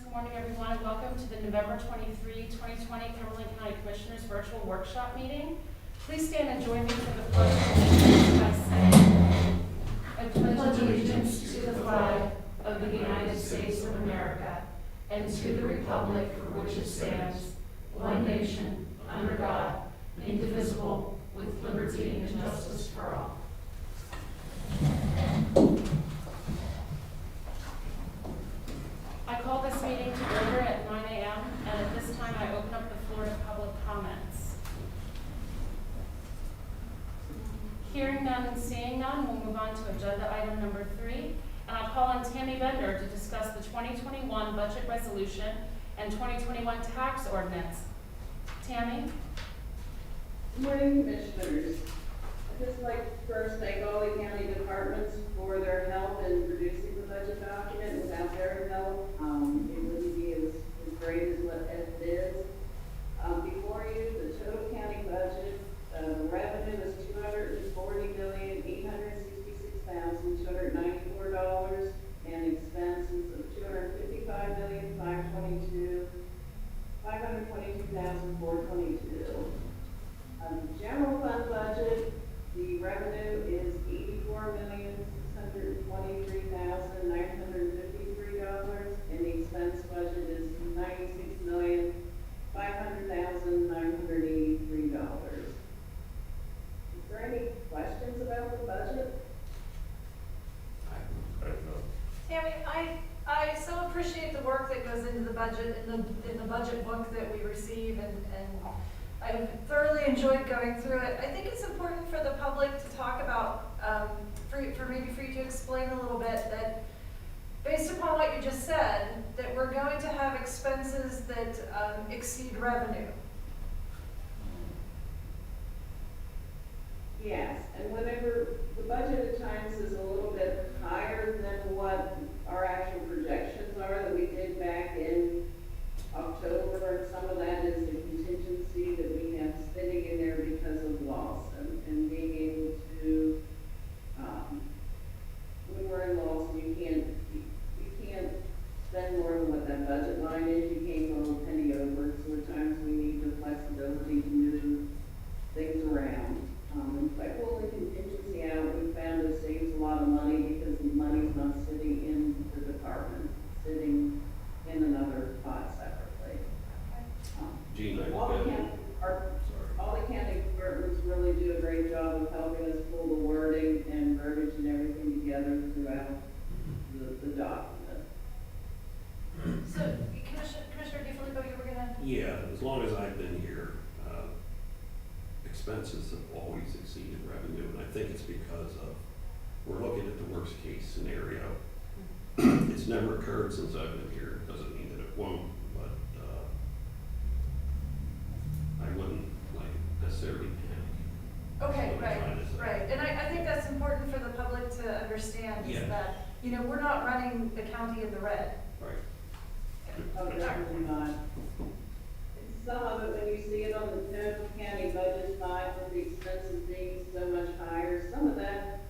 Good morning, everyone, and welcome to the November 23, 2020 Cumberland County Commissioners Virtual Workshop Meeting. Please stand and join me for the pledge of allegiance by saying, I pledge allegiance to the flag of the United States of America and to the republic for which it stands, one nation, under God, indivisible, with liberty and justice for all. I call this meeting to order at 9 a.m. and at this time I open up the floor to public comments. Hearing none and seeing none, we'll move on to agenda item number 3. And I'll call on Tammy Bender to discuss the 2021 budget resolution and 2021 tax ordinance. Tammy? Good morning, Commissioners. I'd just like to first thank all the county departments for their help in producing the budget document. Without their help, it wouldn't be as great as it is. Before you, the total county budget, the revenue is $240,866,294, and expenses of $522,422. General fund budget, the revenue is $84,623,953, and the expense budget is $96,500,983. Is there any questions about the budget? Tammy, I so appreciate the work that goes into the budget, in the budget book that we receive, and I've thoroughly enjoyed going through it. I think it's important for the public to talk about, for you to explain a little bit that based upon what you just said, that we're going to have expenses that exceed revenue. Yes, and whenever the budget at times is a little bit higher than what our actual projections are that we did back in October, some of that is the contingency that we have sitting in there because of loss and being able to, when we're in loss, you can't spend more than what that budget line is. You can't go a penny over, so at times we need the flexibility to move things around. By pulling contingency out, we found it saves a lot of money because the money's not sitting in the department, sitting in another pot separately. Gene, all the county departments really do a great job of helping us pull the wording and verbiage and everything together throughout the document. So, Commissioner DeFilippo, you were gonna? Yeah, as long as I've been here, expenses have always exceeded revenue, and I think it's because of, we're looking at the worst case scenario. It's never occurred since I've been here. Doesn't mean that it won't, but I wouldn't necessarily panic. Okay, That's what I'm trying to say. right. And I think that's important for the public to understand, is that, we're not running the county in the red. Right. Oh, definitely not. Some of it, when you see it on the total county budget side, with the expenses being so much higher, some of that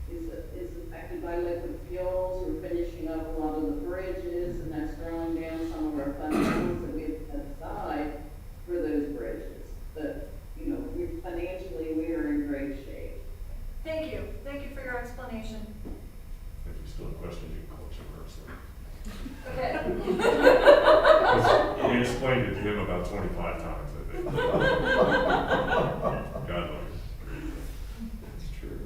is affected by liquid fuels. We're finishing up a lot of the bridges, and that's drawing down some of our funds that we have set aside for those bridges. But, financially, we are in great shape. Thank you for your explanation. If you still have questions, you can call Jim Mercer. Okay. We explained it to him about 25 times, I think. God knows. That's true.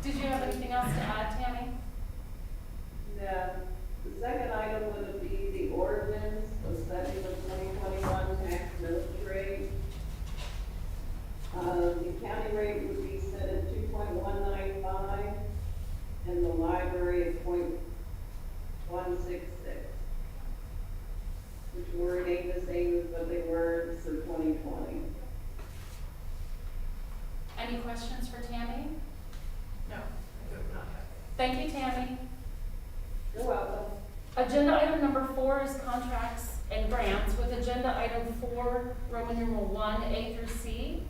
Did you have anything else to add, Tammy? The second item would be the ordinance of setting the 2021 tax millage rate. The county rate would be set at 2.195 and the library at 0.166, which remain the same as what they were for 2020. Any questions for Tammy? No. Thank you, Tammy. You're welcome. Agenda item number 4 is contracts and grants, with agenda item 4, Roman numeral 1, A through C.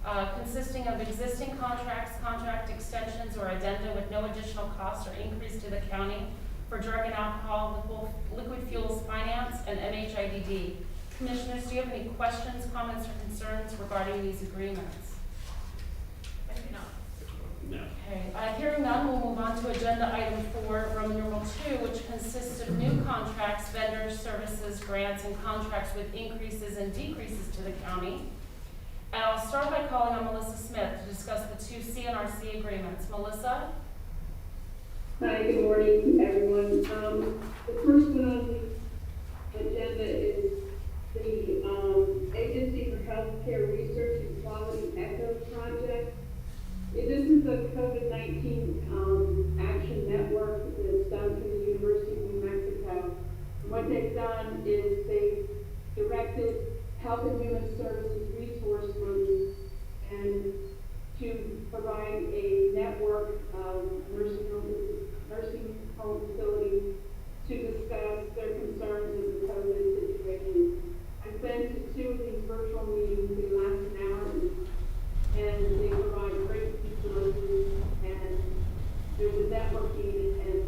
consisting of existing contracts, contract extensions, or addenda with no additional cost or increase to the county for drug and alcohol, liquid fuels finance, and MHIDD. Commissioners, do you have any questions, comments, or concerns regarding these agreements? I do not. No. Okay, hearing none, we'll move on to agenda item 4, Roman numeral 2, which consists of new contracts, vendors, services, grants, and contracts with increases and decreases to the county. And I'll start by calling on Melissa Smith to discuss the 2 CNRC agreements. Melissa? Hi, good morning, everyone. The first one on the agenda is the Agency for Healthcare Research and Quality ECHO project. This is a COVID-19 action network that's done through the University of New Mexico. And what they've done is they've directed Health and Human Services resource groups and to provide a network of nursing home facilities to discuss their concerns with the COVID situation. I've been to 2 of these virtual meetings, they last an hour, and they provide great resources, and there's a networking and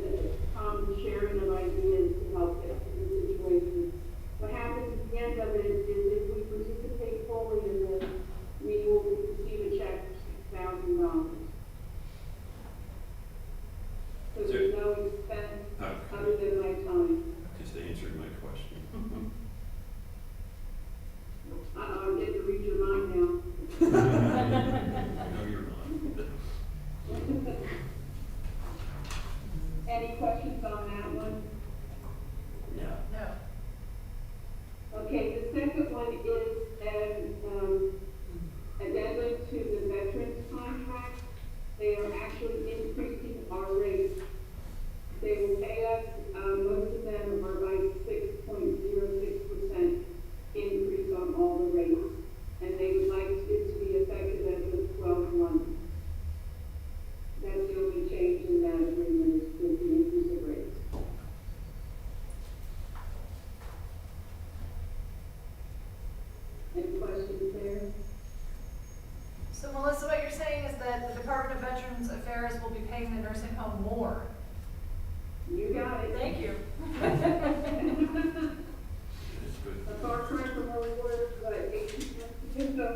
common sharing of ideas to help get through the situation. What happens at the end of it is if we participate fully in this, we will receive a check for $6,000. So there's no expense other than my time. Just answered my question. I'm getting to read your mind now. No, you're not. Any questions on that one? No. No. Okay, the second one is an addendum to the veterans contract. They are actually increasing our rates. They will pay us, most of them are by 6.06% increase on all the rates. And they would like it to be effective as of 12/1. That's the only change in that agreement is with the increase of rates. Any questions there? So Melissa, what you're saying is that the Department of Veterans Affairs will be paying the nursing home more. You got it. Thank you. That's good. A far cry from where we were, what, 18 months ago?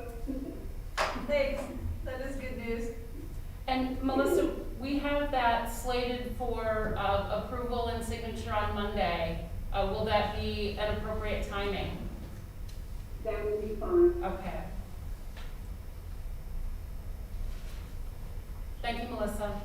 Thanks, that is good news. And Melissa, we have that slated for approval and signature on Monday. Will that be an appropriate timing? That will be fine. Okay. Thank you, Melissa.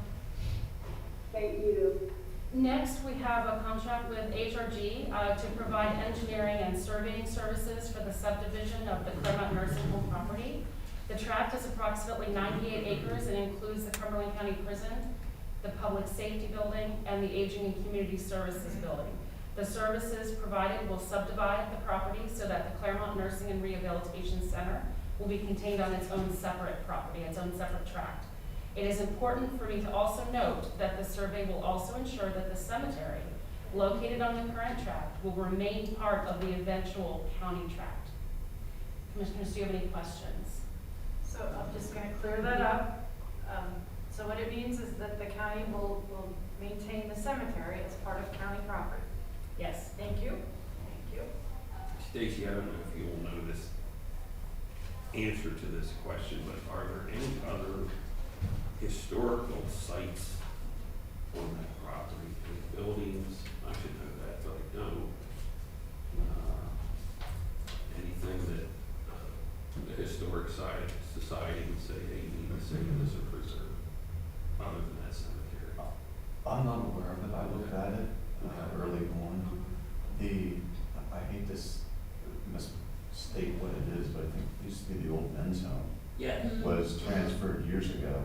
Thank you. Next, we have a contract with HRG to provide engineering and surveying services for the subdivision of the Claremont Nursing Home property. The tract is approximately 98 acres and includes the Cumberland County Prison, the Public Safety Building, and the Aging and Community Services Building. The services provided will subdivide the property so that the Claremont Nursing and Rehabilitation Center will be contained on its own separate property, its own separate tract. It is important for me to also note that the survey will also ensure that the cemetery located on the current tract will remain part of the eventual county tract. Commissioners, do you have any questions? So I'm just gonna clear that up. So what it means is that the county will maintain the cemetery as part of county property. Yes. Thank you. Thank you. Stacy, I don't know if you'll know this answer to this question, but are there any other historical sites on that property? Any buildings? I should know that, but I don't. Anything that the historic society would say, hey, you need to say this or preserve, other than that cemetery? I'm not aware of it. I looked at it early on. I hate to misstate what it is, but I think it used to be the old men's home. Yes. Was transferred years ago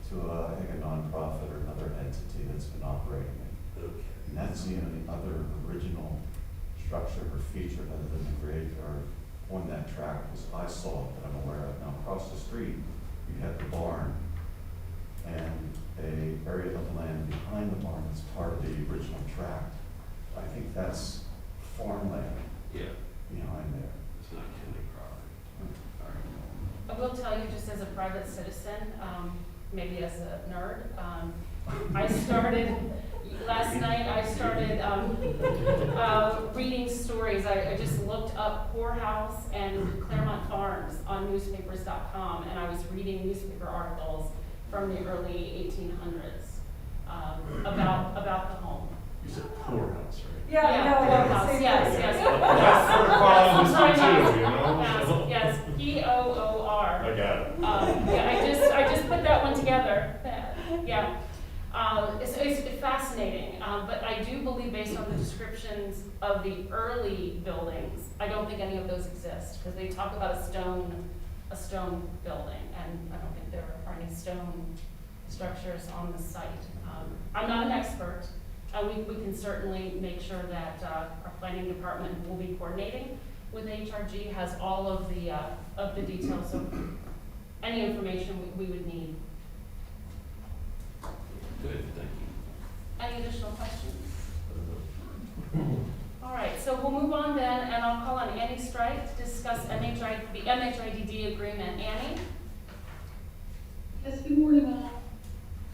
to I think a nonprofit or another entity that's been operating it. Okay. And that's the only other original structure or feature other than the graveyard on that tract was I saw that I'm aware of. Now across the street, you have the barn and a area of land behind the barn that's part of the original tract. I think that's farmland Yeah, behind there. it's not county property. All right. I will tell you, just as a private citizen, maybe as a nerd. I started, last night, reading stories. I just looked up poorhouse and Claremont Farms on newspapers.com, and I was reading newspaper articles from the early 1800s about the home. You said poorhouse, right? Yeah, no, poorhouse, same yes, thing. yes. That's sort of quality Sometimes too, you know? Yes, P-O-O-R. I got it. Yeah, I just put that one together. Yeah. It's fascinating, but I do believe based on the descriptions of the early buildings, I don't think any of those exist, because they talk about a stone building, and I don't think there are any stone structures on the site. I'm not an expert. We can certainly make sure that our planning department will be coordinating with HRG, has all of the details of any information we would need. Good, thank you. Any additional questions? All right, so we'll move on then, and I'll call on Annie Strike to discuss the MHIDD agreement. Annie? Yes, good morning all.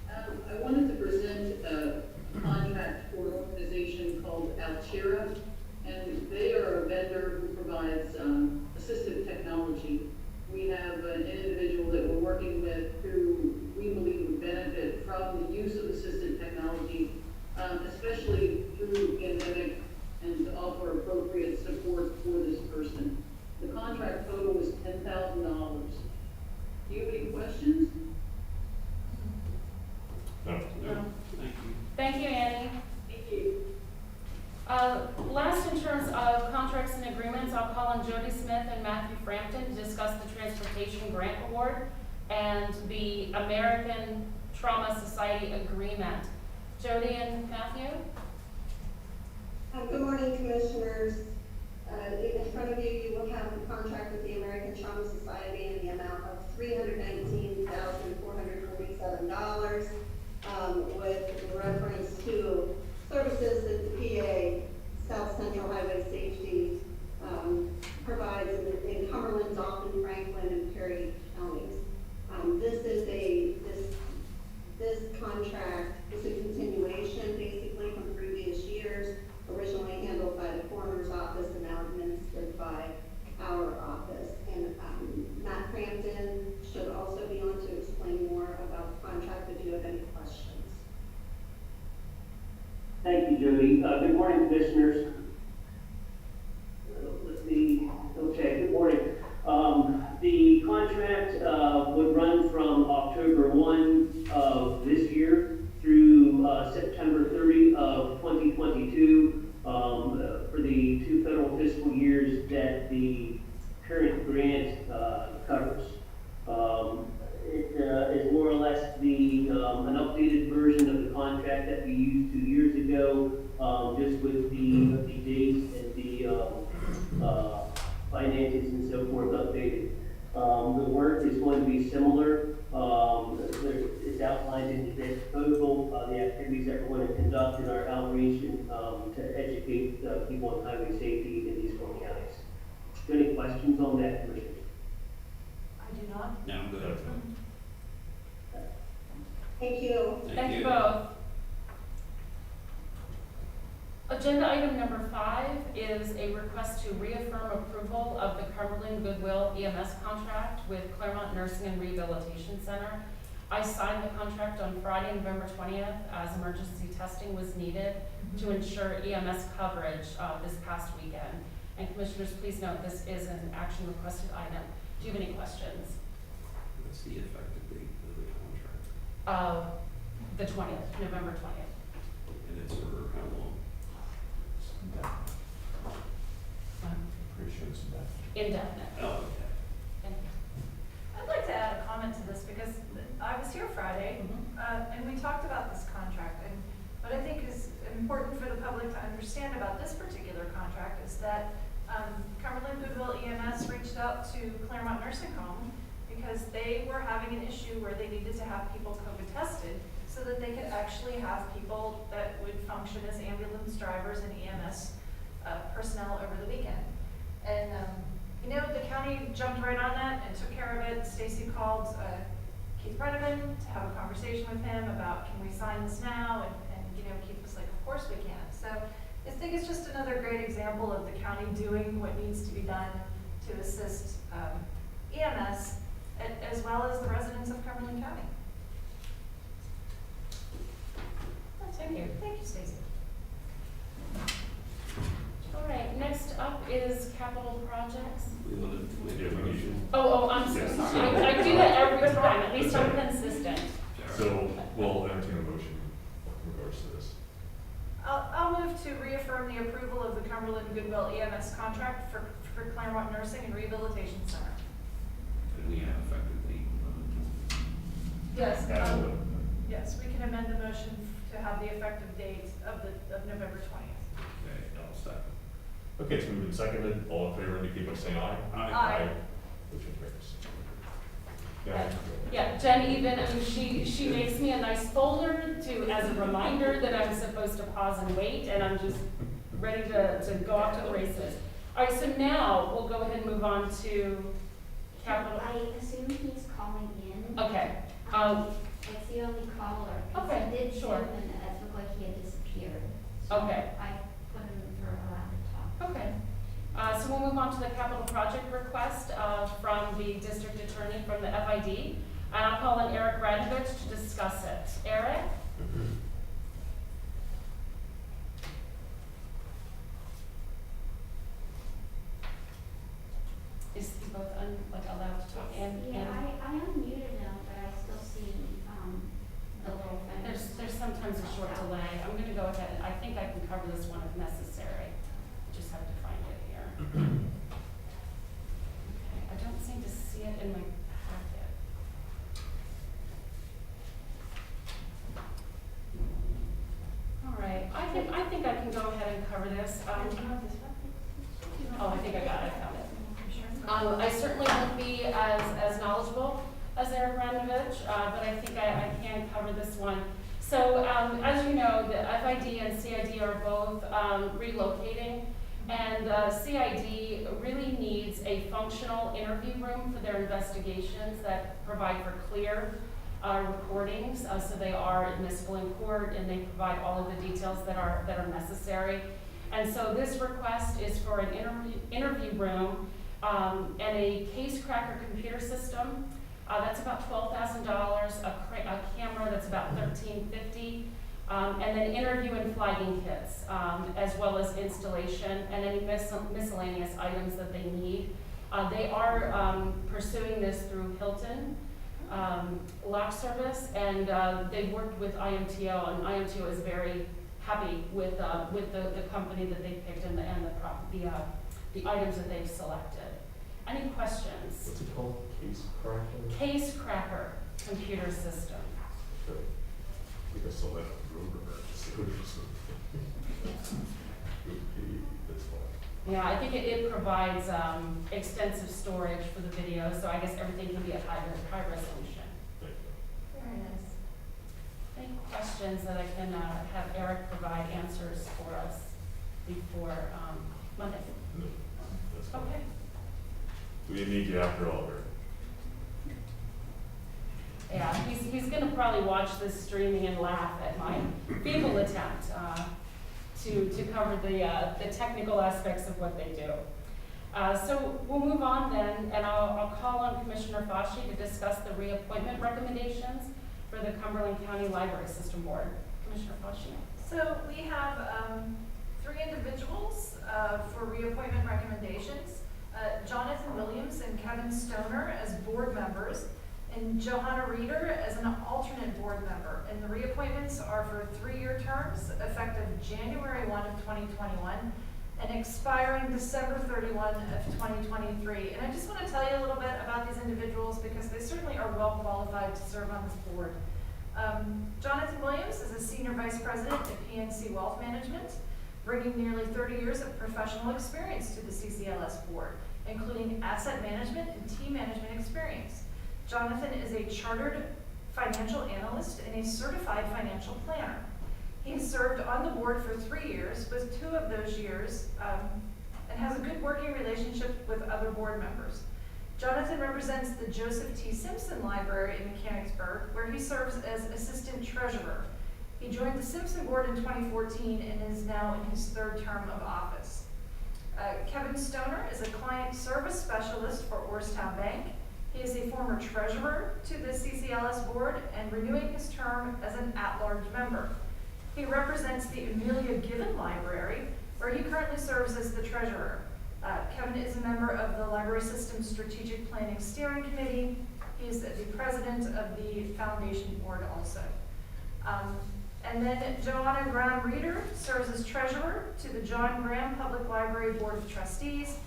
I wanted to present a contract for an organization called Altera, and they are a vendor who provides assistive technology. We have an individual that we're working with who we believe would benefit from the use of assistive technology, especially through the pandemic, and to offer appropriate support for this person. The contract total was $10,000. Do you have any questions? No. No. Thank you. Thank you, Annie. Thank you. Last in terms of contracts and agreements, I'll call on Jody Smith and Matthew Frampton to discuss the Transportation Grant Award and the American Trauma Society Agreement. Jody and Matthew? Good morning, Commissioners. In front of you, you will have the contract with the American Trauma Society in the amount of $319,447, with reference to services that the PA, South Central Highway Safety, provides in Cumberland, Dalton, Franklin, and Perry counties. This contract is a continuation, basically, from previous years, originally handled by the coroner's office and now administered by our office. And Matt Frampton should also be on to explain more about the contract if you have any questions. Thank you, Jody. Good morning, Commissioners. Good morning. The contract would run from October 1 of this year through September 30 of 2022 for the 2 federal fiscal years that the current grant covers. It is more or less an updated version of the contract that we used 2 years ago, just with the dates and the finances and so forth updated. The work is going to be similar. It's outlined in today's proposal, the activities that we're going to conduct in our outreach and to educate people on highway safety in these 4 counties. Are there any questions on that, Commissioners? I do not. No, I'm good. Thank you. Thank you both. Agenda item number 5 is a request to reaffirm approval of the Cumberland Goodwill EMS contract with Claremont Nursing and Rehabilitation Center. I signed the contract on Friday, November 20th, as emergency testing was needed to ensure EMS coverage this past weekend. And Commissioners, please note this is an action requested item. Do you have any questions? What's the effective date of the contract? The 20th, November 20th. And it's for how long? Pretty sure it's that. Indefinite. Oh, okay. Thank you. I'd like to add a comment to this because I was here Friday, and we talked about this contract. And what I think is important for the public to understand about this particular contract is that Cumberland Goodwill EMS reached out to Claremont Nursing Home because they were having an issue where they needed to have people COVID tested so that they could actually have people that would function as ambulance drivers and EMS personnel over the weekend. And you know, the county jumped right on that and took care of it. Stacy called Keith Brenneman to have a conversation with him about, can we sign this now? And you know, Keith was like, of course we can. So I think it's just another great example of the county doing what needs to be done to assist EMS as well as the residents of Cumberland County. Thank you. Thank you, Stacy. All right, next up is capital projects. We want to make a motion. Oh, I'm so sorry. I do that every time, at least I'm consistent. So we'll entertain a motion in regards to this. I'll move to reaffirm the approval of the Cumberland Goodwill EMS contract for Claremont Nursing and Rehabilitation Center. And we have effective date. Yes, Absolutely. yes, we can amend the motion to have the effective date of November 20th. Okay, I'll second. Okay, it's moved and seconded. All in favor indicate by saying aye. Aye. Motion carries. Yeah. Yeah, Jen even, I mean, she makes me a nice folder as a reminder that I'm supposed to pause and wait, and I'm just ready to go off to the races. All right, so now we'll go ahead and move on to capital. I assume he's calling in. Okay, It's the only caller. 'Cause Okay, I did sure. him and it looked like he had disappeared. So Okay. I put him for allowed to talk. okay. So we'll move on to the capital project request from the district attorney from the FID. And I'll call on Eric Radovich to discuss it. Eric? Is he both allowed to talk and? Yeah, I unmuted him, but I still see, the little thing. There's sometimes a short delay. I'm gonna go ahead, and I think I can cover this one if necessary. I just have to find it here. Okay, I don't seem to see it in my packet. All right, I think I can go ahead and cover this. Oh, I think I got it, I found it. I certainly won't be as knowledgeable as Eric Radovich, but I think I can cover this one. So, as you know, the FID and CID are both relocating, and CID really needs a functional interview room for their investigations that provide for clear recordings, so they are admissible in court, and they provide all of the details that are necessary. And so this request is for an interview room and a case cracker computer system. That's about $12,000, a camera that's about $1,350, and then interview and flagging kits, as well as installation and any miscellaneous items that they need. They are pursuing this through Hilton Lock Service, and they've worked with IMTO, and IMTO is very happy with the company that they picked and the items that they've selected. Any questions? What's it called? Case cracker? Case cracker computer system. Okay. I think I saw that on Rover. That's fine. Yeah, I think it provides extensive storage for the video, so I guess everything can be at high resolution. Thank you. Very nice. Any questions that I can have Eric provide answers for us before Monday? No, that's fine. Okay. We need you after all, Rick. Yeah, he's gonna probably watch this streaming and laugh at my feeble attempt to cover the technical aspects of what they do. So we'll move on then, and I'll call on Commissioner Fauci to discuss the reappointment recommendations for the Cumberland County Library System Board. Commissioner Fauci. So we have 3 individuals for reappointment recommendations. Jonathan Williams and Kevin Stoner as board members, and Johanna Reeder as an alternate board member. And the reappointments are for 3-year terms, effective January 1 of 2021 and expiring December 31 of 2023. And I just want to tell you a little bit about these individuals because they certainly are well qualified to serve on this board. Jonathan Williams is a senior vice president at PNC Wealth Management, bringing nearly 30 years of professional experience to the CCLS board, including asset management and team management experience. Jonathan is a chartered financial analyst and a certified financial planner. He served on the board for 3 years, with 2 of those years, and has a good working relationship with other board members. Jonathan represents the Joseph T. Simpson Library in Mechanicsburg, where he serves as assistant treasurer. He joined the Simpson Board in 2014 and is now in his third term of office. Kevin Stoner is a client service specialist for Orrstown Bank. He is a former treasurer to the CCLS board and renewing his term as an at-large member. He represents the Amelia Given Library, where he currently serves as the treasurer. Kevin is a member of the Library System Strategic Planning Steering Committee. He is the president of the foundation board also. And then Joanna Graham-Reeder serves as treasurer to the John Graham Public Library Board of Trustees.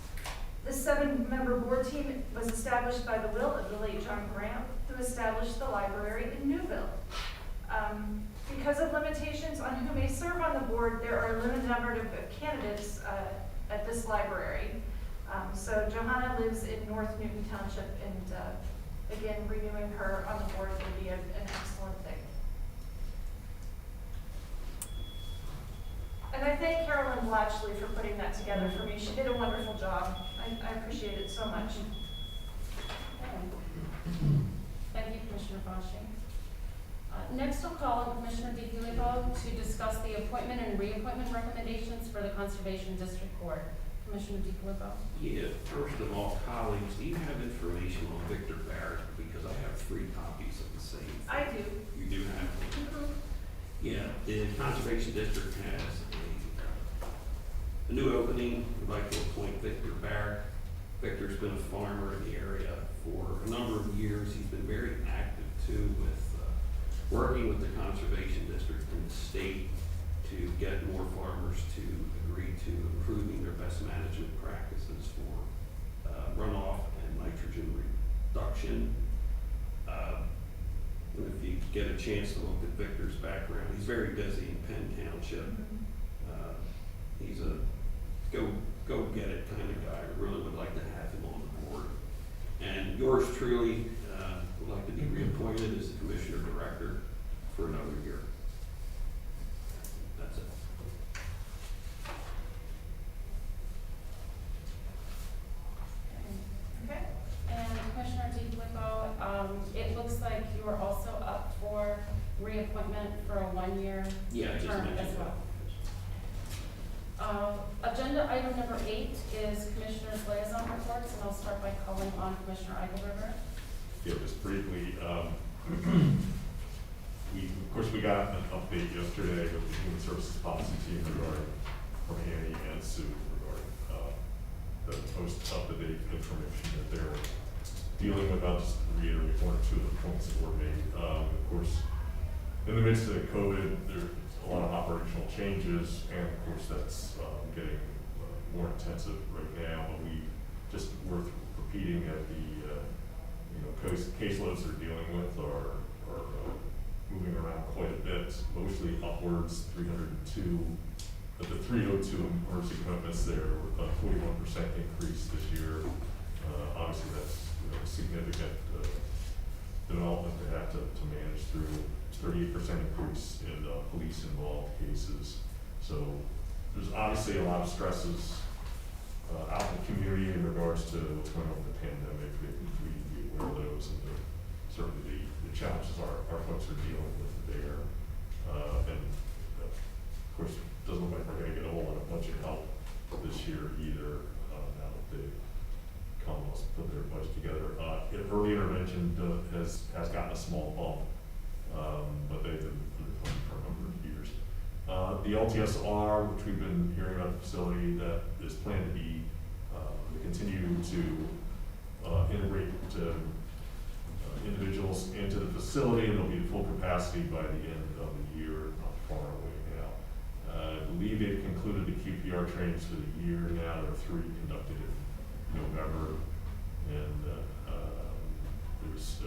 This 7-member board team was established by the will of the late John Graham, who established the library in Newville. Because of limitations on who may serve on the board, there are a limited number of candidates at this library. So Johanna lives in North Newton Township, and again, renewing her on the board would be an excellent thing. And I thank Carolyn Blatchley for putting that together for me. She did a wonderful job. I appreciate it so much. Thank you, Commissioner Bosching. Next, I'll call on Commissioner DiFilippo to discuss the appointment and reappointment recommendations for the Conservation District Board. Commissioner DiFilippo. Yeah, first of all, colleagues, do you have information on Victor Barrett? Because I have 3 copies of the same. I do. You do have? Yeah, the Conservation District has a new opening. We'd like to appoint Victor Barrett. Victor's been a farmer in the area for a number of years. He's been very active too with working with the Conservation District and the state to get more farmers to agree to improving their best management practices for runoff and nitrogen reduction. If you get a chance to look at Victor's background, he's very busy in Penn Township. He's a go get it kind of guy. I really would like to have him on the board. And yours truly would like to be reappointed as the Commissioner Director for another year. That's it. Okay. And Commissioner DiFilippo, it looks like you are also up for reappointment for a 1-year Yeah, I just term mentioned as well. that. Agenda item number 8 is Commissioner's Liaison reports, and I'll start by calling on Commissioner Eichelberger. Yeah, just briefly, of course, we got an update yesterday with the Human Services Policy Team regarding, from Annie and Sue regarding the most up-to-date information that they're dealing with. I'll just reiterate 1 or 2 of the points that were made. Of course, in the midst of COVID, there's a lot of operational changes, and of course, that's getting more intensive right now. But we just worth repeating that the caseloads they're dealing with are moving around quite a bit, mostly upwards. 302, but the 302 emergency commitments there with a 41% increase this year. Obviously, that's a significant development to have to manage through. 38% increase in police-involved cases. So there's obviously a lot of stresses out in the community in regards to what's going on with the pandemic. We need to be aware of those, and certainly the challenges our folks are dealing with there. And of course, it doesn't look like we're going to get a whole lot of budget help this year either, now that the Commonwealth's put their budget together. Early intervention has gotten a small bump. But they've been underfunded for a number of years. The LTSR, which we've been hearing about the facility, that is planned to be, continue to integrate individuals into the facility, and they'll be at full capacity by the end of the year, not far away now. I believe they've concluded the QPR trainings for the year now. There are 3 conducted in November, and there's,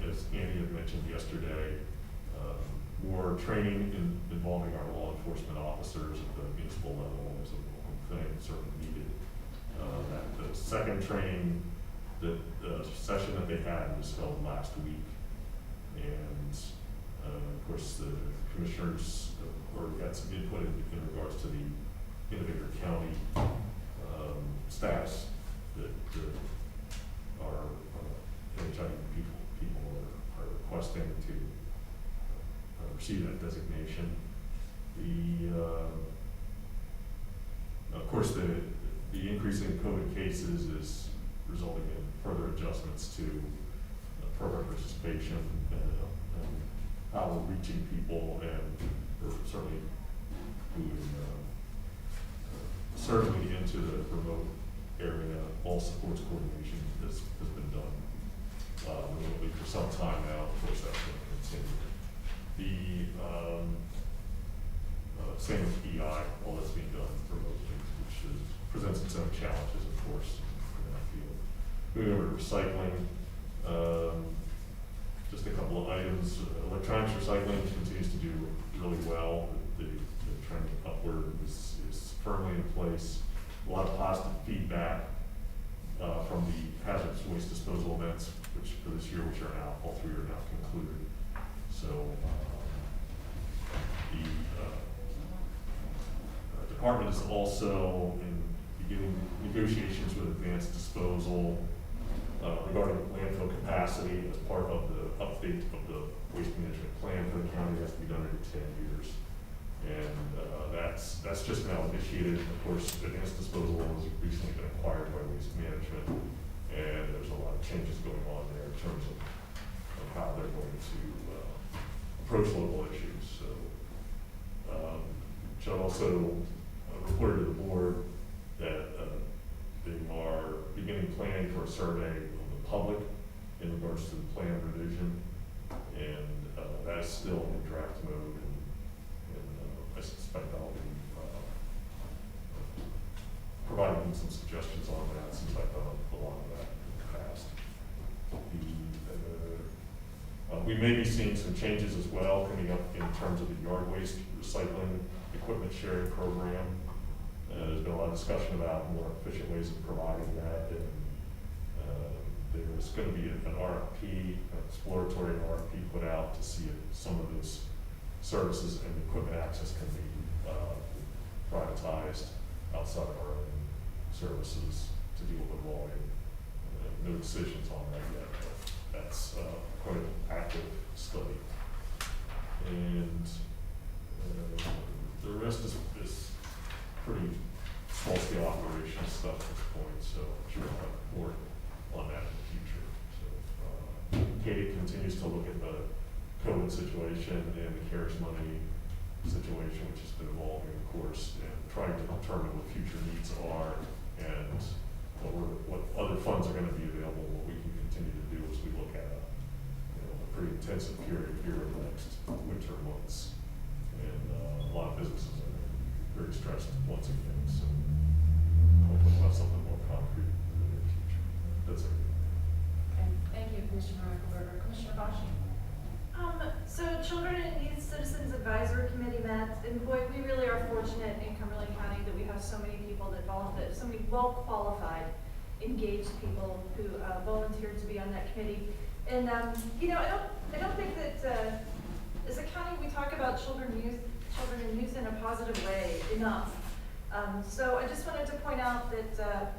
as Andy had mentioned yesterday, more training involving our law enforcement officers at the municipal level is a welcome thing, certainly needed. The second training, the session that they had was held last week, and of course the commissioners got some input in regards to the Innovator County status that our HIV people are requesting to receive that designation. Of course, the increase in COVID cases is resulting in further adjustments to program participation and how we're reaching people, and we're certainly moving certainly into the remote area. All supports coordination has been done remotely for some time now. Of course, that's going to continue. The same with EI, all that's being done remotely, which presents its own challenges, of course, in that field. Moving over to recycling, just a couple of items. Electronics recycling continues to do really well. The trend upward is firmly in place. A lot of positive feedback from the hazardous waste disposal events, which for this year, which are now, all three are now concluded. So the department is also beginning negotiations with Advanced Disposal regarding landfill capacity as part of the update of the waste management plan for the county. That has to be done every 10 years. And that's just now initiated. Of course, Advanced Disposal has recently been acquired by Waste Management, and there's a lot of changes going on there in terms of how they're going to approach local issues. So, John also reported to the board that they are beginning planning for a survey of the public in regards to the plan revision, and that is still in draft mode. I suspect I'll be providing some suggestions on that, since I've done a lot of that in the past. We may be seeing some changes as well coming up in terms of the yard waste recycling equipment sharing program. There's been a lot of discussion about more efficient ways of providing that, and there's going to be an RFP, an exploratory RFP put out to see if some of those services and equipment access can be privatized outside of our own services to deal with volume. No decisions on that yet, but that's quite an active study. And the rest is pretty small-scale operational stuff at this point, so I'm sure I'll have more on that in the future. So Katie continues to look at the COVID situation and the CARES money situation, which has been evolving, of course, and trying to determine what future needs are and what other funds are going to be available, what we can continue to do as we look at a pretty intensive period here in the next winter months. And a lot of businesses are very stressed once again, so hopefully we'll have something more concrete in the near future. That's it. Okay, thank you, Commissioner Eichelberger. Commissioner Bosch? So Children and Youth Citizens Advisory Committee met, and boy, we really are fortunate in Cumberland County that we have so many people so many well-qualified, engaged people who volunteered to be on that committee. And I don't think that as a county we talk about children and youth in a positive way enough. So I just wanted to point out that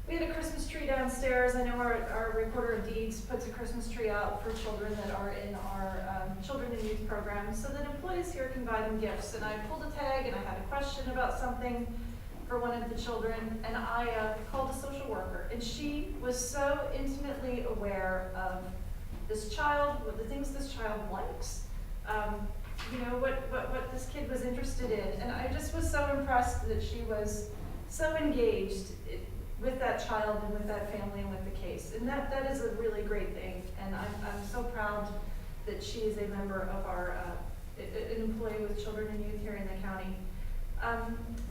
we had a Christmas tree downstairs. I know our recorder of deeds puts a Christmas tree out for children that are in our children and youth program, so that employees here can buy them gifts. And I pulled a tag, and I had a question about something for one of the children, and I called a social worker, and she was so intimately aware of this child, what the things this child likes, what this kid was interested in, and I just was so impressed that she was so engaged with that child and with that family and with the case. And that is a really great thing. And I'm so proud that she is a member of our, an employee with children and youth here in the county.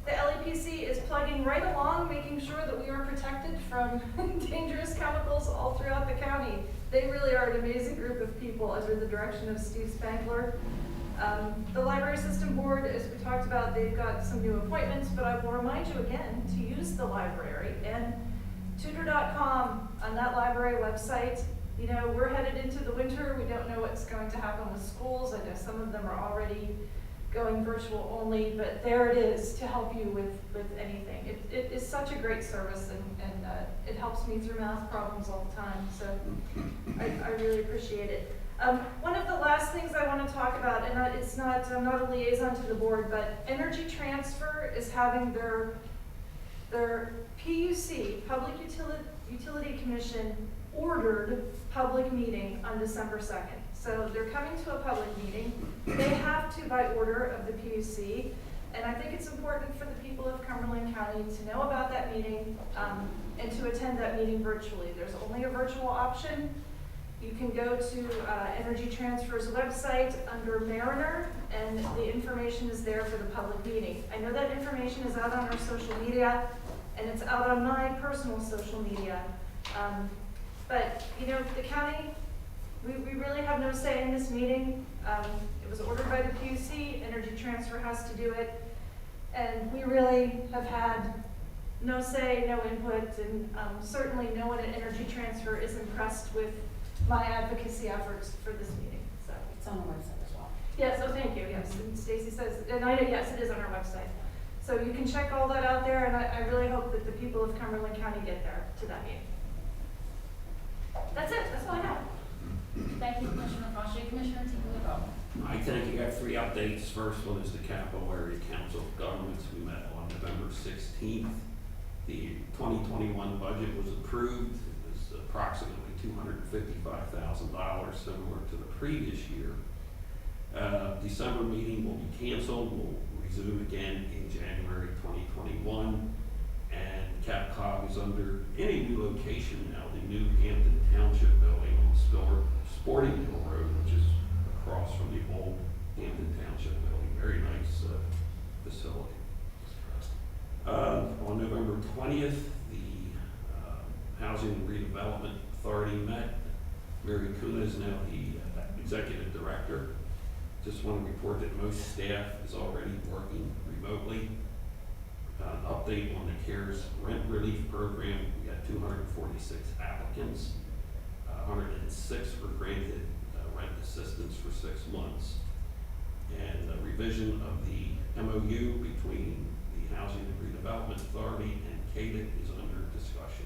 The LEPC is plugging right along, making sure that we are protected from dangerous chemicals all throughout the county. They really are an amazing group of people under the direction of Steve Spankler. The Library System Board, as we talked about, they've got some new appointments, but I will remind you again to use the library and tutor.com on that library website. We're headed into the winter. We don't know what's going to happen with schools. I know some of them are already going virtual only, but there it is to help you with anything. It is such a great service, and it helps me through math problems all the time, so I really appreciate it. One of the last things I want to talk about, and I'm not a liaison to the board, but Energy Transfer is having their PUC, Public Utility Commission, ordered public meeting on December 2nd. So they're coming to a public meeting. They have to by order of the PUC, and I think it's important for the people of Cumberland County to know about that meeting and to attend that meeting virtually. There's only a virtual option. You can go to Energy Transfer's website under Mariner, and the information is there for the public meeting. I know that information is out on our social media, and it's out on my personal social media. But, you know, the county, we really have no say in this meeting. It was ordered by the PUC, Energy Transfer has to do it, and we really have had no say, no input, and certainly no one at Energy Transfer is impressed with my advocacy efforts for this meeting, so. It's on the website as well. Yeah, so thank you, yes, and Stacy says, and I know, yes, it is on our website. So you can check all that out there, and I really hope that the people of Cumberland County get there to that meeting. That's it, that's all I have. Thank you, Commissioner Fauci. Commissioner Tigliano. I think you have three updates. First one is the Capital Area Council of Governments. We met on November 16th. The 2021 budget was approved. It was approximately $255,000, similar to the previous year. December meeting will be canceled. We'll resume again in January 2021. And CapCog is under any new location now, the new Hampton Township building on Sporting Hill Road, which is across from the old Hampton Township building. Very nice facility. On November 20th, the Housing and Redevelopment Authority met. Mary Kuna is now the executive director. Just want to report that most staff is already working remotely. An update on the CARES rent relief program. We got 246 applicants. 106 were granted rent assistance for 6 months. And a revision of the MOU between the Housing and Redevelopment Authority and CADIC is under discussion.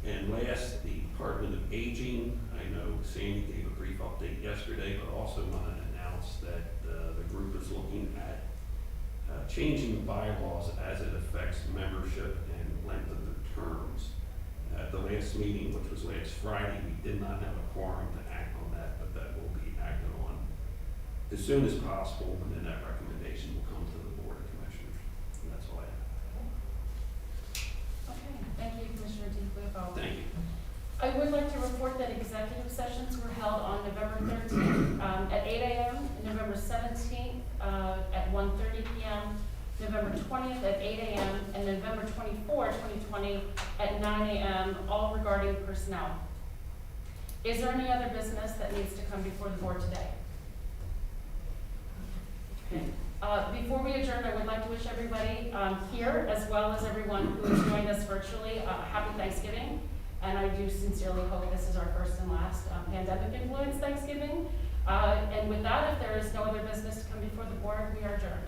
And last, the Department of Aging. I know Sandy gave a brief update yesterday, but also wanted to announce that the group is looking at changing the bylaws as it affects membership and length of the terms. At the last meeting, which was last Friday, we did not have a quorum to act on that, but that will be acted on as soon as possible, and then that recommendation will come to the Board of Commissioners. And that's all I have. Okay, thank you, Commissioner Tigliano. Thank you. I would like to report that executive sessions were held on November 13th at 8 a.m., November 17th at 1:30 p.m., November 20th at 8 a.m., and November 24, 2020 at 9 a.m., all regarding personnel. Is there any other business that needs to come before the board today? Okay. Before we adjourn, I would like to wish everybody here, as well as everyone who has joined us virtually, happy Thanksgiving. And I do sincerely hope this is our first and last pandemic-influenced Thanksgiving. And with that, if there is no other business to come before the board, we are adjourned.